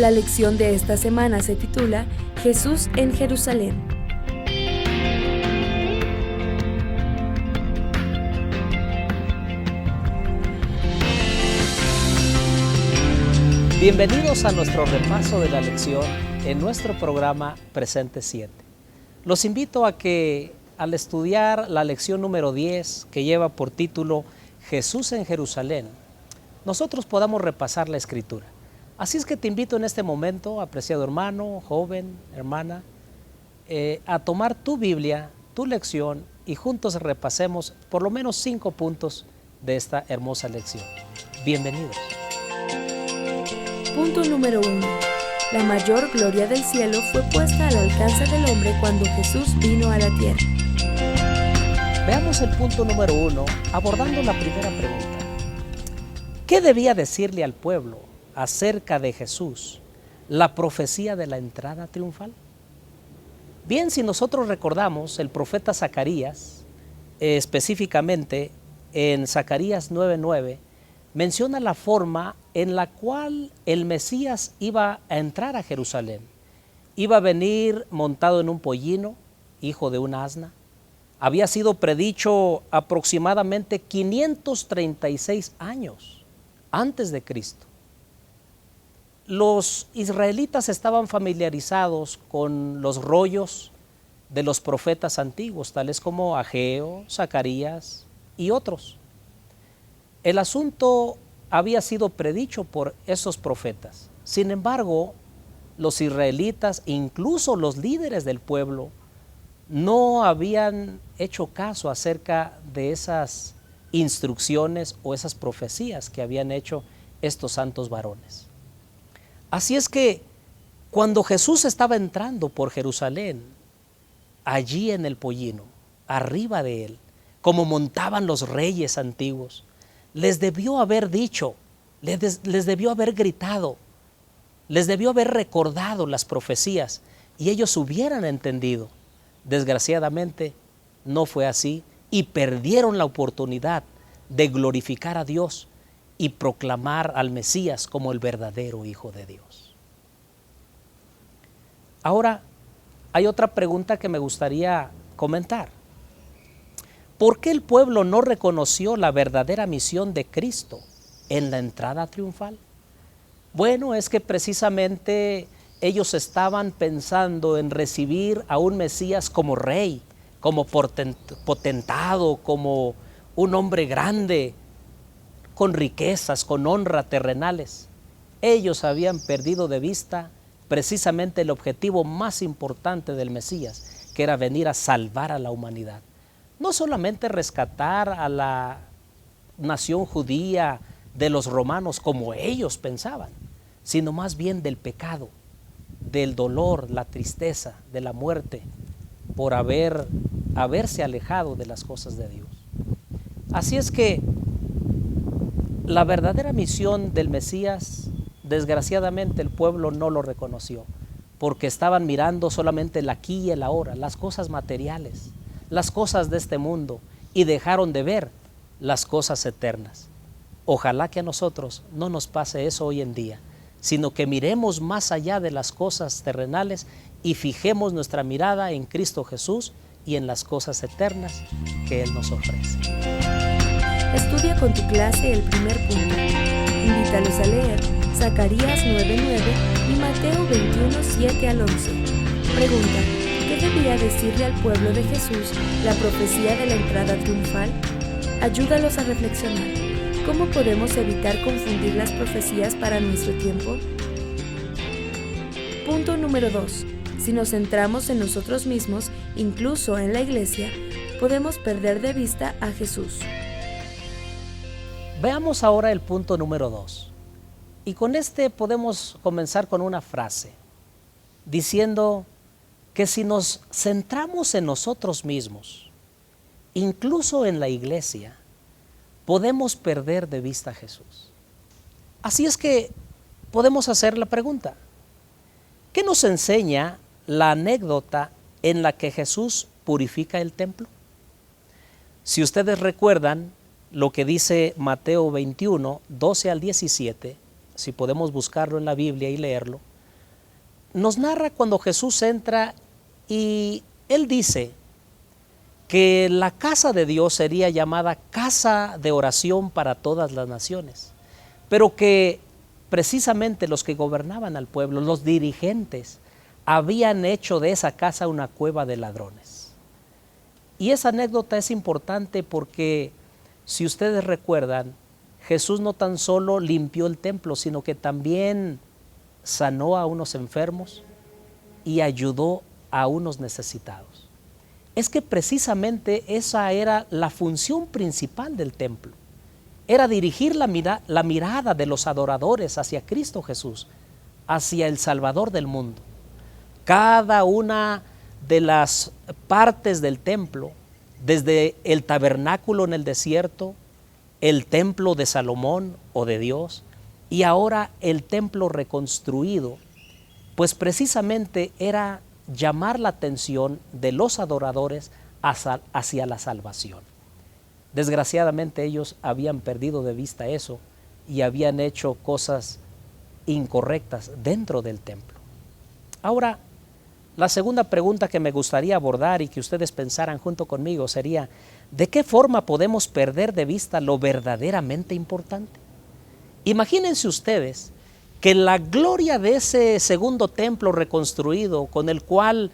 La lección de esta semana se titula Jesús en Jerusalén. Bienvenidos a nuestro repaso de la lección en nuestro programa Presente 7. Los invito a que al estudiar la lección número 10, que lleva por título Jesús en Jerusalén, nosotros podamos repasar la Escritura. Así es que te invito en este momento, apreciado hermano, joven, hermana, a tomar tu Biblia, tu lección, y juntos repasemos por lo menos 5 puntos de esta hermosa lección. Bienvenidos. Punto número 1. La mayor gloria del cielo fue puesta al alcance del hombre cuando Jesús vino a la tierra. Veamos el punto número 1, abordando la primera pregunta. ¿Qué debía decirle al pueblo acerca de Jesús la profecía de la entrada triunfal? Bien, si nosotros recordamos, el profeta Zacarías, específicamente en Zacarías 9:9, menciona la forma en la cual el Mesías iba a entrar a Jerusalén. Iba a venir montado en un pollino, hijo de una asna. Había sido predicho aproximadamente 536 años antes de Cristo. Los israelitas estaban familiarizados con los rollos de los profetas antiguos, tales como Ageo, Zacarías y otros. El asunto había sido predicho por esos profetas. Sin embargo, los israelitas, incluso los líderes del pueblo, no habían hecho caso acerca de esas instrucciones o esas profecías que habían hecho estos santos varones. Así es que cuando Jesús estaba entrando por Jerusalén, allí en el pollino, arriba de él, como montaban los reyes antiguos, les debió haber dicho, les debió haber gritado, les debió haber recordado las profecías y ellos hubieran entendido. Desgraciadamente no fue así y perdieron la oportunidad de glorificar a Dios y proclamar al Mesías como el verdadero Hijo de Dios. Ahora, hay otra pregunta que me gustaría comentar. ¿Por qué el pueblo no reconoció la verdadera misión de Cristo en la entrada triunfal? Bueno, es que precisamente ellos estaban pensando en recibir a un Mesías como rey, como potentado, como un hombre grande, con riquezas, con honra terrenales. Ellos habían perdido de vista precisamente el objetivo más importante del Mesías, que era venir a salvar a la humanidad. No solamente rescatar a la nación judía de los romanos como ellos pensaban, sino más bien del pecado, del dolor, la tristeza, de la muerte, por haberse alejado de las cosas de Dios. Así es que la verdadera misión del Mesías, desgraciadamente el pueblo no lo reconoció, porque estaban mirando solamente el aquí y el ahora, las cosas materiales, las cosas de este mundo, y dejaron de ver las cosas eternas. Ojalá que a nosotros no nos pase eso hoy en día, sino que miremos más allá de las cosas terrenales y fijemos nuestra mirada en Cristo Jesús y en las cosas eternas que Él nos ofrece. Estudia con tu clase el primer punto. Invítalos a leer Zacarías 9:9 y Mateo 21:7 al 11. Pregunta: ¿qué debía decirle al pueblo de Jesús la profecía de la entrada triunfal? Ayúdalos a reflexionar. ¿Cómo podemos evitar confundir las profecías para nuestro tiempo? Punto número 2. Si nos centramos en nosotros mismos, incluso en la iglesia, podemos perder de vista a Jesús. Veamos ahora el punto número 2. Y con este podemos comenzar con una frase, diciendo que si nos centramos en nosotros mismos, incluso en la iglesia, podemos perder de vista a Jesús. Así es que podemos hacer la pregunta: ¿qué nos enseña la anécdota en la que Jesús purifica el templo? Si ustedes recuerdan lo que dice Mateo 21, 12 al 17, si podemos buscarlo en la Biblia y leerlo, nos narra cuando Jesús entra y Él dice que la casa de Dios sería llamada casa de oración para todas las naciones, pero que precisamente los que gobernaban al pueblo, los dirigentes, habían hecho de esa casa una cueva de ladrones. Y esa anécdota es importante porque, si ustedes recuerdan, Jesús no tan solo limpió el templo, sino que también sanó a unos enfermos y ayudó a unos necesitados. Es que precisamente esa era la función principal del templo. Era dirigir la mirada de los adoradores hacia Cristo Jesús, hacia el Salvador del mundo. Cada una de las partes del templo, desde el tabernáculo en el desierto, el templo de Salomón o de Dios, y ahora el templo reconstruido, pues precisamente era llamar la atención de los adoradores hacia la salvación. Desgraciadamente ellos habían perdido de vista eso y habían hecho cosas incorrectas dentro del templo. Ahora, la segunda pregunta que me gustaría abordar y que ustedes pensaran junto conmigo sería: ¿de qué forma podemos perder de vista lo verdaderamente importante? Imagínense ustedes que la gloria de ese segundo templo reconstruido, con el cual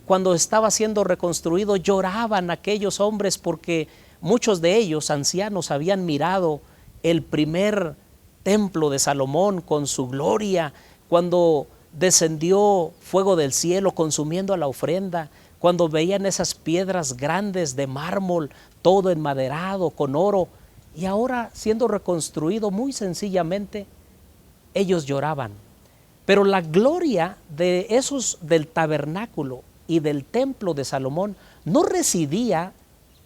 cuando estaba siendo reconstruido lloraban aquellos hombres porque muchos de ellos, ancianos, habían mirado el primer templo de Salomón con su gloria, cuando descendió fuego del cielo consumiendo a la ofrenda, cuando veían esas piedras grandes de mármol, todo enmaderado con oro, y ahora siendo reconstruido muy sencillamente, ellos lloraban. Pero la gloria de esos del tabernáculo y del templo de Salomón no residía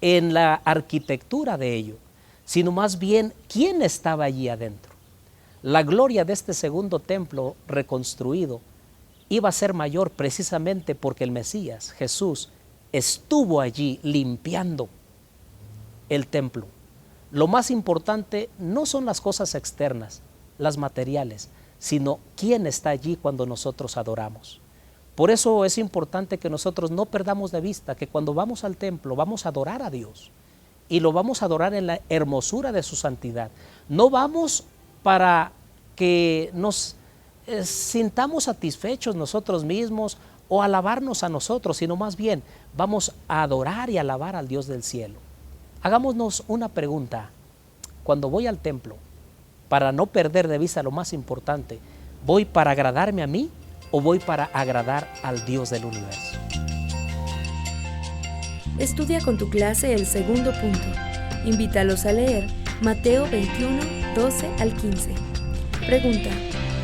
en la arquitectura de ello, sino más bien quién estaba allí adentro. La gloria de este segundo templo reconstruido iba a ser mayor precisamente porque el Mesías, Jesús, estuvo allí limpiando el templo. Lo más importante no son las cosas externas, las materiales, sino quién está allí cuando nosotros adoramos. Por eso es importante que nosotros no perdamos de vista que cuando vamos al templo vamos a adorar a Dios y lo vamos a adorar en la hermosura de su santidad. No vamos para que nos sintamos satisfechos nosotros mismos o alabarnos a nosotros, sino más bien vamos a adorar y alabar al Dios del cielo. Hagámonos una pregunta: cuando voy al templo, para no perder de vista lo más importante, ¿voy para agradarme a mí o voy para agradar al Dios del universo? Estudia con tu clase el segundo punto. Invítalos a leer Mateo 21, 12 al 15. Pregunta: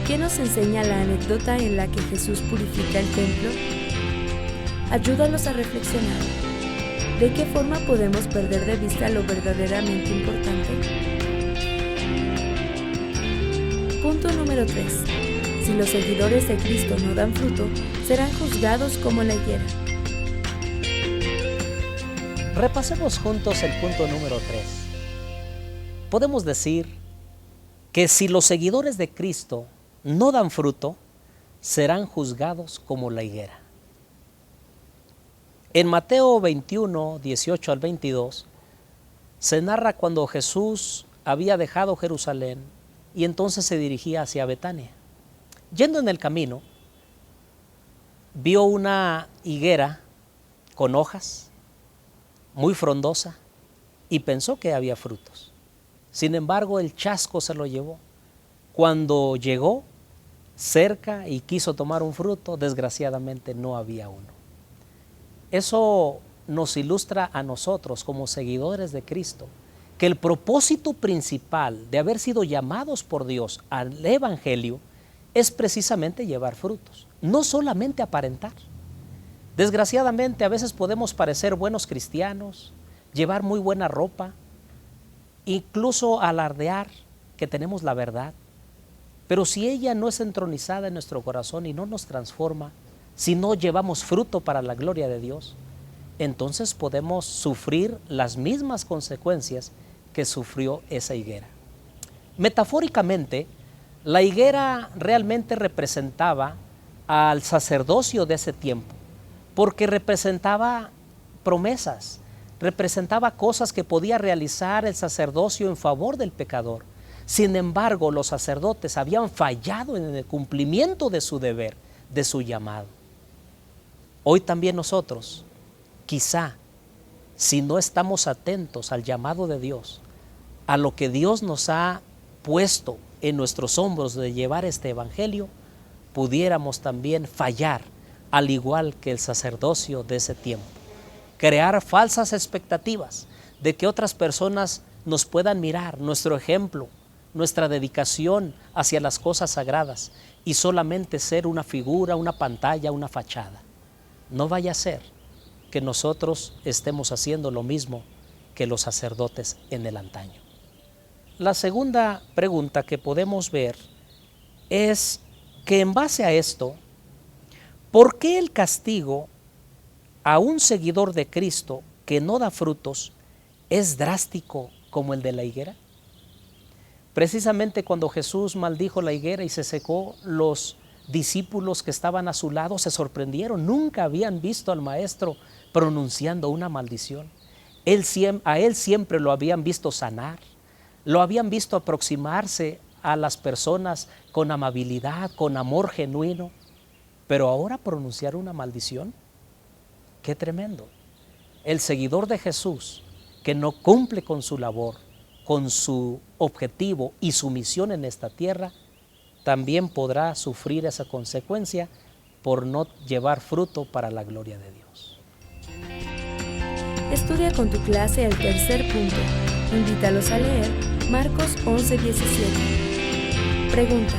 ¿qué nos enseña la anécdota en la que Jesús purifica el templo? Ayúdalos a reflexionar. ¿De qué forma podemos perder de vista lo verdaderamente importante? Punto número 3. Si los seguidores de Cristo no dan fruto, serán juzgados como la higuera. Repasemos juntos el punto número 3. Podemos decir que si los seguidores de Cristo no dan fruto, serán juzgados como la higuera. En Mateo 21, 18 al 22, se narra cuando Jesús había dejado Jerusalén y entonces se dirigía hacia Betania. Yendo en el camino, vio una higuera con hojas, muy frondosa, y pensó que había frutos. Sin embargo, el chasco se lo llevó. Cuando llegó cerca y quiso tomar un fruto, desgraciadamente no había uno. Eso nos ilustra a nosotros como seguidores de Cristo, que el propósito principal de haber sido llamados por Dios al Evangelio es precisamente llevar frutos, no solamente aparentar. Desgraciadamente a veces podemos parecer buenos cristianos, llevar muy buena ropa, incluso alardear que tenemos la verdad, pero si ella no es entronizada en nuestro corazón y no nos transforma, si no llevamos fruto para la gloria de Dios, entonces podemos sufrir las mismas consecuencias que sufrió esa higuera. Metafóricamente, la higuera realmente representaba al sacerdocio de ese tiempo, porque representaba promesas, representaba cosas que podía realizar el sacerdocio en favor del pecador. Sin embargo, los sacerdotes habían fallado en el cumplimiento de su deber, de su llamado. Hoy también nosotros, quizá, si no estamos atentos al llamado de Dios, a lo que Dios nos ha puesto en nuestros hombros de llevar este evangelio, pudiéramos también fallar, al igual que el sacerdocio de ese tiempo. Crear falsas expectativas de que otras personas nos puedan mirar nuestro ejemplo, nuestra dedicación hacia las cosas sagradas y solamente ser una figura, una pantalla, una fachada. No vaya a ser que nosotros estemos haciendo lo mismo que los sacerdotes en el antaño. La segunda pregunta que podemos ver es que en base a esto, ¿por qué el castigo a un seguidor de Cristo que no da frutos es drástico como el de la higuera? Precisamente cuando Jesús maldijo la higuera y se secó, los discípulos que estaban a su lado se sorprendieron. Nunca habían visto al maestro pronunciando una maldición. A él siempre lo habían visto sanar, lo habían visto aproximarse a las personas con amabilidad, con amor genuino, pero ahora pronunciar una maldición, qué tremendo. El seguidor de Jesús que no cumple con su labor, con su objetivo y su misión en esta tierra, también podrá sufrir esa consecuencia por no llevar fruto para la gloria de Dios. Estudia con tu clase el tercer punto. Invítalos a leer Marcos 11:17. Pregunta: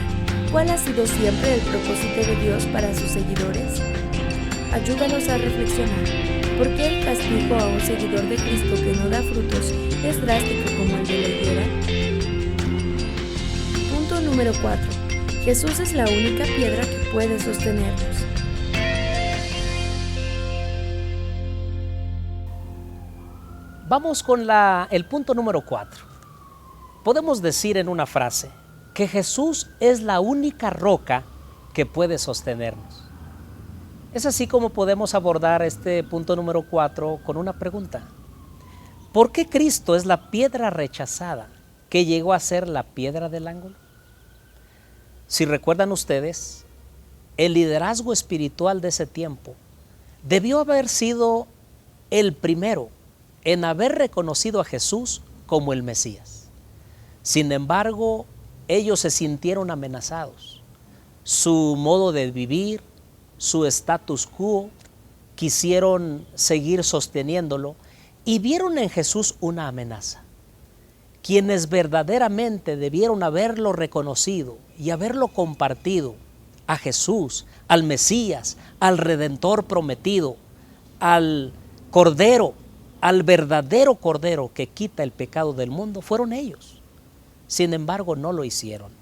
¿cuál ha sido siempre el propósito de Dios para sus seguidores? Ayúdalos a reflexionar. ¿Por qué el castigo a un seguidor de Cristo que no da frutos es drástico como el de la higuera? Punto número 4. Jesús es la única piedra que puede sostenernos. Vamos con el punto número 4. Podemos decir en una frase que Jesús es la única roca que puede sostenernos. Es así como podemos abordar este punto número 4 con una pregunta. ¿Por qué Cristo es la piedra rechazada que llegó a ser la piedra del ángulo? Si recuerdan ustedes, el liderazgo espiritual de ese tiempo debió haber sido el primero en haber reconocido a Jesús como el Mesías. Sin embargo, ellos se sintieron amenazados. Su modo de vivir, su status quo, quisieron seguir sosteniéndolo y vieron en Jesús una amenaza. Quienes verdaderamente debieron haberlo reconocido y haberlo compartido, a Jesús, al Mesías, al Redentor prometido, al Cordero, al verdadero Cordero que quita el pecado del mundo, fueron ellos. Sin embargo, no lo hicieron,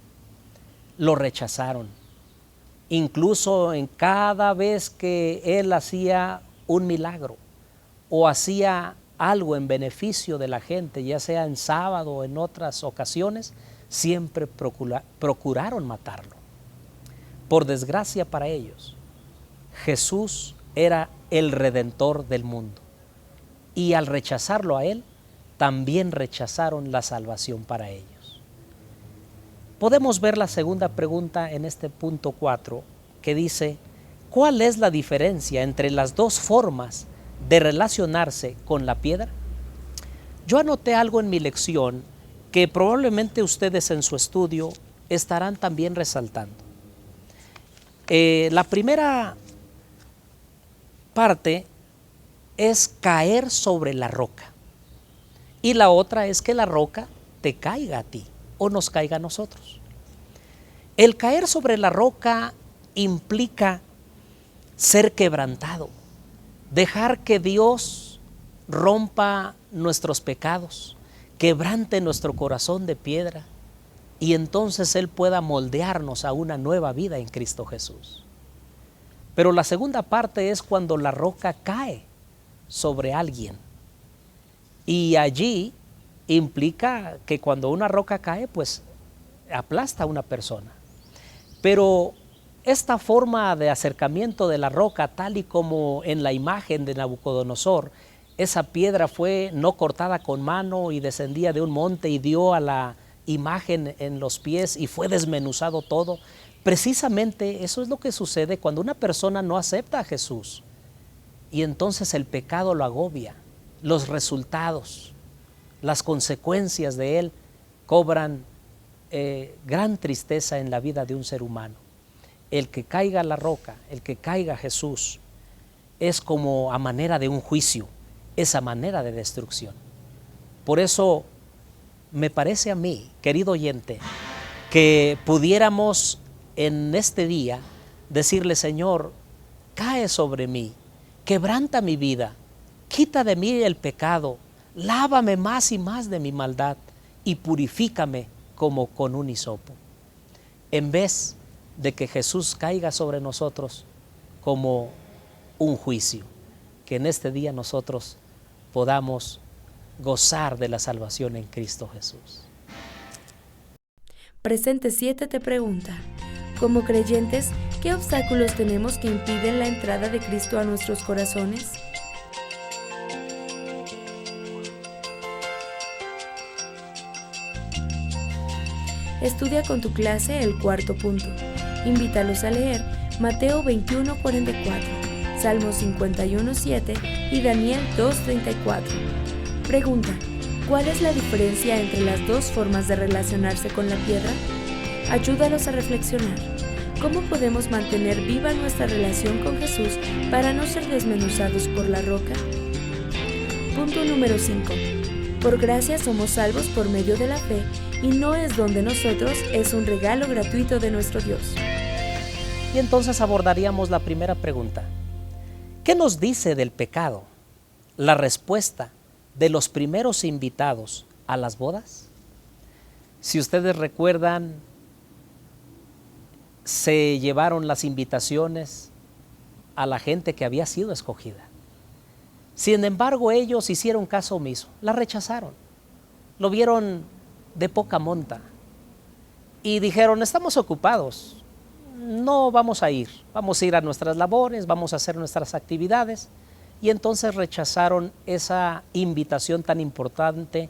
lo rechazaron. Incluso en cada vez que Él hacía un milagro o hacía algo en beneficio de la gente, ya sea en sábado o en otras ocasiones, siempre procuraron matarlo. Por desgracia para ellos, Jesús era el Redentor del mundo, y al rechazarlo a Él, también rechazaron la salvación para ellos. Podemos ver la segunda pregunta en este punto 4, que dice: ¿cuál es la diferencia entre las dos formas de relacionarse con la piedra? Yo anoté algo en mi lección que probablemente ustedes en su estudio estarán también resaltando. La primera parte es caer sobre la roca, y la otra es que la roca te caiga a ti o nos caiga a nosotros. El caer sobre la roca implica ser quebrantado, dejar que Dios rompa nuestros pecados, quebrante nuestro corazón de piedra, y entonces Él pueda moldearnos a una nueva vida en Cristo Jesús. Pero la segunda parte es cuando la roca cae sobre alguien, y allí implica que cuando una roca cae, pues aplasta a una persona. Pero esta forma de acercamiento de la roca, tal y como en la imagen de Nabucodonosor, esa piedra fue no cortada con mano y descendía de un monte y dio a la imagen en los pies y fue desmenuzado todo. Precisamente eso es lo que sucede cuando una persona no acepta a Jesús y entonces el pecado lo agobia. Los resultados, las consecuencias de él cobran gran tristeza en la vida de un ser humano. El que caiga la roca, el que caiga Jesús, es como a manera de un juicio, esa manera de destrucción. Por eso me parece a mí, querido oyente, que pudiéramos en este día decirle: Señor, cae sobre mí, quebranta mi vida, quita de mí el pecado, lávame más y más de mi maldad y purifícame como con un hisopo. En vez de que Jesús caiga sobre nosotros como un juicio, que en este día nosotros podamos gozar de la salvación en Cristo Jesús. Presente 7 te pregunta: como creyentes, ¿qué obstáculos tenemos que impiden la entrada de Cristo a nuestros corazones? Estudia con tu clase el cuarto punto. Invítalos a leer Mateo 21:44, Salmos 51:7 y Daniel 2:34. Pregunta: ¿cuál es la diferencia entre las dos formas de relacionarse con la tierra? Ayúdalos a reflexionar. ¿Cómo podemos mantener viva nuestra relación con Jesús para no ser desmenuzados por la roca? Punto número 5. Por gracia somos salvos por medio de la fe, y no es don de nosotros, es un regalo gratuito de nuestro Dios. Y entonces abordaríamos la primera pregunta: ¿qué nos dice del pecado la respuesta de los primeros invitados a las bodas? Si ustedes recuerdan, se llevaron las invitaciones a la gente que había sido escogida. Sin embargo, ellos hicieron caso omiso, la rechazaron, lo vieron de poca monta y dijeron: estamos ocupados, no vamos a ir a nuestras labores, vamos a hacer nuestras actividades. Y entonces rechazaron esa invitación tan importante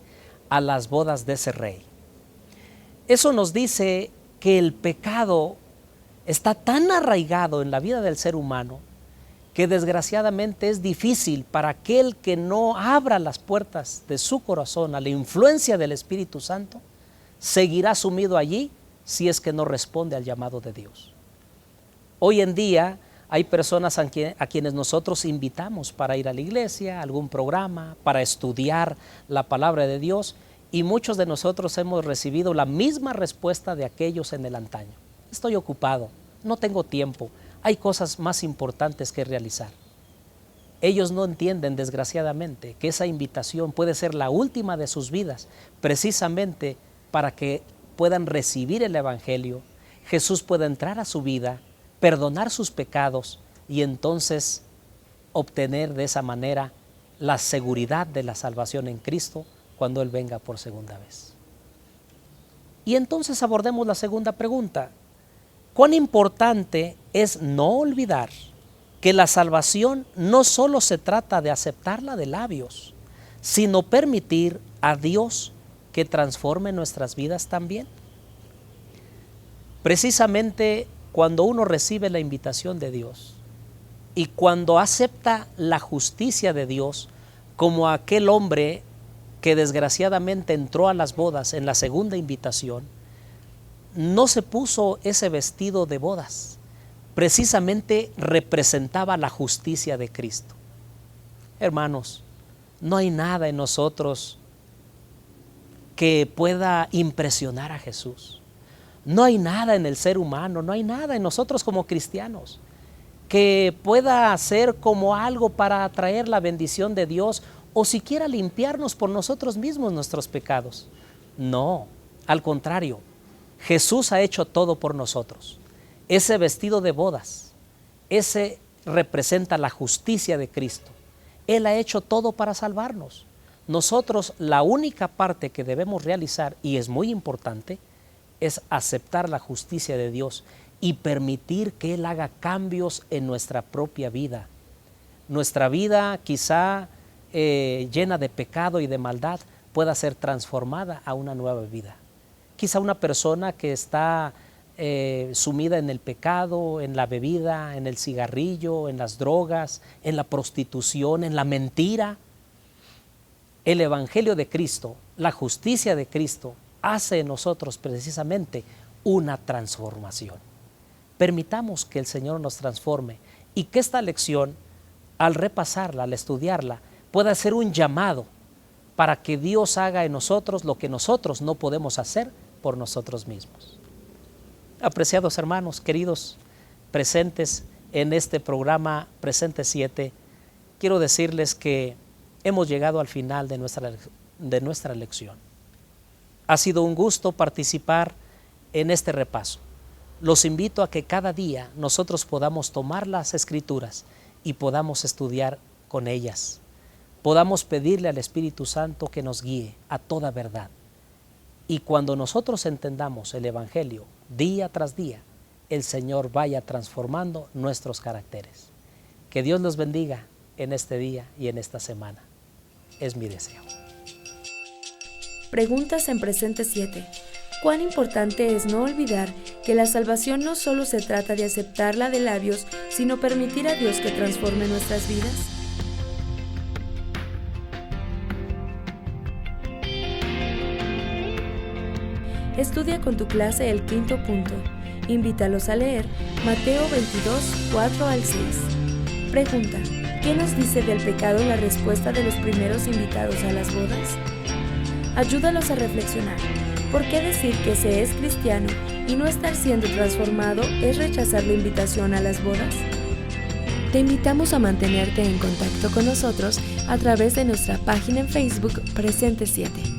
a las bodas de ese rey. Eso nos dice que el pecado está tan arraigado en la vida del ser humano que desgraciadamente es difícil para aquel que no abra las puertas de su corazón a la influencia del Espíritu Santo, seguirá sumido allí si es que no responde al llamado de Dios. Hoy en día hay personas a quienes nosotros invitamos para ir a la iglesia, a algún programa, para estudiar la palabra de Dios, y muchos de nosotros hemos recibido la misma respuesta de aquellos en el antaño: estoy ocupado, no tengo tiempo, hay cosas más importantes que realizar. Ellos no entienden, desgraciadamente, que esa invitación puede ser la última de sus vidas, precisamente para que puedan recibir el Evangelio, Jesús pueda entrar a su vida, perdonar sus pecados y entonces obtener de esa manera la seguridad de la salvación en Cristo cuando Él venga por segunda vez. Y entonces abordemos la segunda pregunta: ¿cuán importante es no olvidar que la salvación no solo se trata de aceptarla de labios, sino permitir a Dios que transforme nuestras vidas también? Precisamente cuando uno recibe la invitación de Dios y cuando acepta la justicia de Dios, como aquel hombre que desgraciadamente entró a las bodas en la segunda invitación, no se puso ese vestido de bodas, precisamente representaba la justicia de Cristo. Hermanos, no hay nada en nosotros que pueda impresionar a Jesús. No hay nada en el ser humano, no hay nada en nosotros como cristianos que pueda ser como algo para atraer la bendición de Dios o siquiera limpiarnos por nosotros mismos nuestros pecados. No, al contrario, Jesús ha hecho todo por nosotros. Ese vestido de bodas, ese representa la justicia de Cristo. Él ha hecho todo para salvarnos. Nosotros la única parte que debemos realizar, y es muy importante, es aceptar la justicia de Dios y permitir que Él haga cambios en nuestra propia vida. Nuestra vida quizá llena de pecado y de maldad pueda ser transformada a una nueva vida. Quizá una persona que está sumida en el pecado, en la bebida, en el cigarrillo, en las drogas, en la prostitución, en la mentira. El Evangelio de Cristo, la justicia de Cristo, hace en nosotros precisamente una transformación. Permitamos que el Señor nos transforme y que esta lección, al repasarla, al estudiarla, pueda ser un llamado para que Dios haga en nosotros lo que nosotros no podemos hacer por nosotros mismos. Apreciados hermanos, queridos, presentes en este programa Presente 7, quiero decirles que hemos llegado al final de nuestra lección. Ha sido un gusto participar en este repaso. Los invito a que cada día nosotros podamos tomar las Escrituras y podamos estudiar con ellas. Podamos pedirle al Espíritu Santo que nos guíe a toda verdad. Y cuando nosotros entendamos el Evangelio día tras día, el Señor vaya transformando nuestros caracteres. Que Dios los bendiga en este día y en esta semana. Es mi deseo. Preguntas en Presente 7. Cuán importante es no olvidar que la salvación no solo se trata de aceptarla de labios, sino permitir a Dios que transforme nuestras vidas. Estudia con tu clase el quinto punto. Invítalos a leer Mateo 22, 4 al 6. Pregunta: ¿qué nos dice del pecado la respuesta de los primeros invitados a las bodas? Ayúdalos a reflexionar. ¿Por qué decir que se es cristiano y no estar siendo transformado es rechazar la invitación a las bodas? Te invitamos a mantenerte en contacto con nosotros a través de nuestra página en Facebook Presente 7.